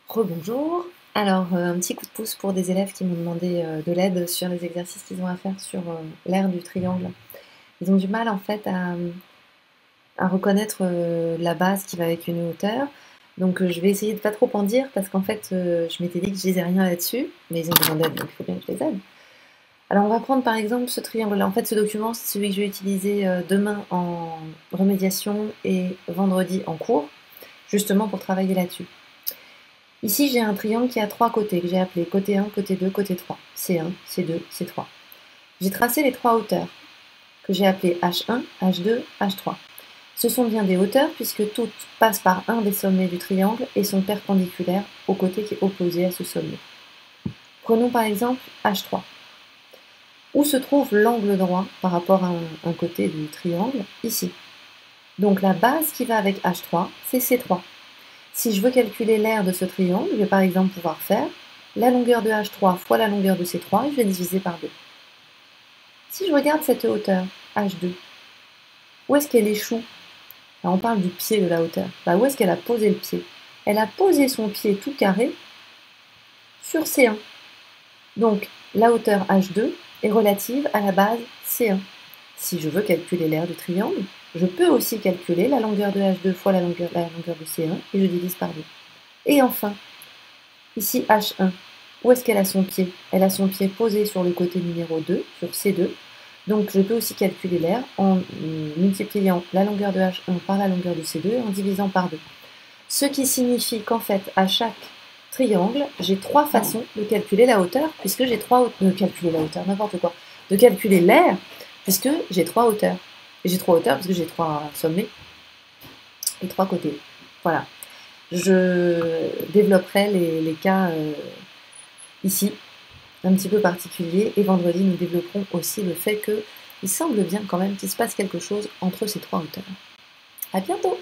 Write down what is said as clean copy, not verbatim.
Rebonjour. Alors, un petit coup de pouce pour des élèves qui m'ont demandé de l'aide sur les exercices qu'ils ont à faire sur l'aire du triangle. Ils ont du mal en fait à reconnaître la base qui va avec une hauteur. Donc, je vais essayer de pas trop en dire parce qu'en fait, je m'étais dit que je disais rien là-dessus, mais ils ont besoin d'aide, donc il faut bien que je les aide. Alors, on va prendre par exemple ce triangle-là. En fait, ce document, c'est celui que je vais utiliser demain en remédiation et vendredi en cours, justement pour travailler là-dessus. Ici, j'ai un triangle qui a trois côtés, que j'ai appelé côté 1, côté 2, côté 3. C1, C2, C3. J'ai tracé les trois hauteurs, que j'ai appelées H1, H2, H3. Ce sont bien des hauteurs puisque toutes passent par un des sommets du triangle et sont perpendiculaires au côté qui est opposé à ce sommet. Prenons par exemple H3. Où se trouve l'angle droit par rapport à un côté du triangle? Ici. Donc la base qui va avec H3, c'est C3. Si je veux calculer l'aire de ce triangle, je vais par exemple pouvoir faire la longueur de H3 fois la longueur de C3 et je vais diviser par 2. Si je regarde cette hauteur, H2, où est-ce qu'elle échoue? Là, on parle du pied de la hauteur. Bah, où est-ce qu'elle a posé le pied? Elle a posé son pied tout carré sur C1. Donc la hauteur H2 est relative à la base C1. Si je veux calculer l'aire du triangle, je peux aussi calculer la longueur de H2 fois la longueur de C1 et je divise par 2. Et enfin, ici H1, où est-ce qu'elle a son pied? Elle a son pied posé sur le côté numéro 2, sur C2. Donc je peux aussi calculer l'aire en multipliant la longueur de H1 par la longueur de C2 et en divisant par 2. Ce qui signifie qu'en fait, à chaque triangle, j'ai trois façons de calculer la hauteur, puisque j'ai trois hauteurs. De calculer la hauteur, n'importe quoi. De calculer l'aire, puisque j'ai trois hauteurs. Et j'ai trois hauteurs parce que j'ai trois sommets et trois côtés. Voilà. Je développerai les cas ici, un petit peu particuliers, et vendredi nous développerons aussi le fait qu'il semble bien quand même qu'il se passe quelque chose entre ces trois hauteurs. À bientôt!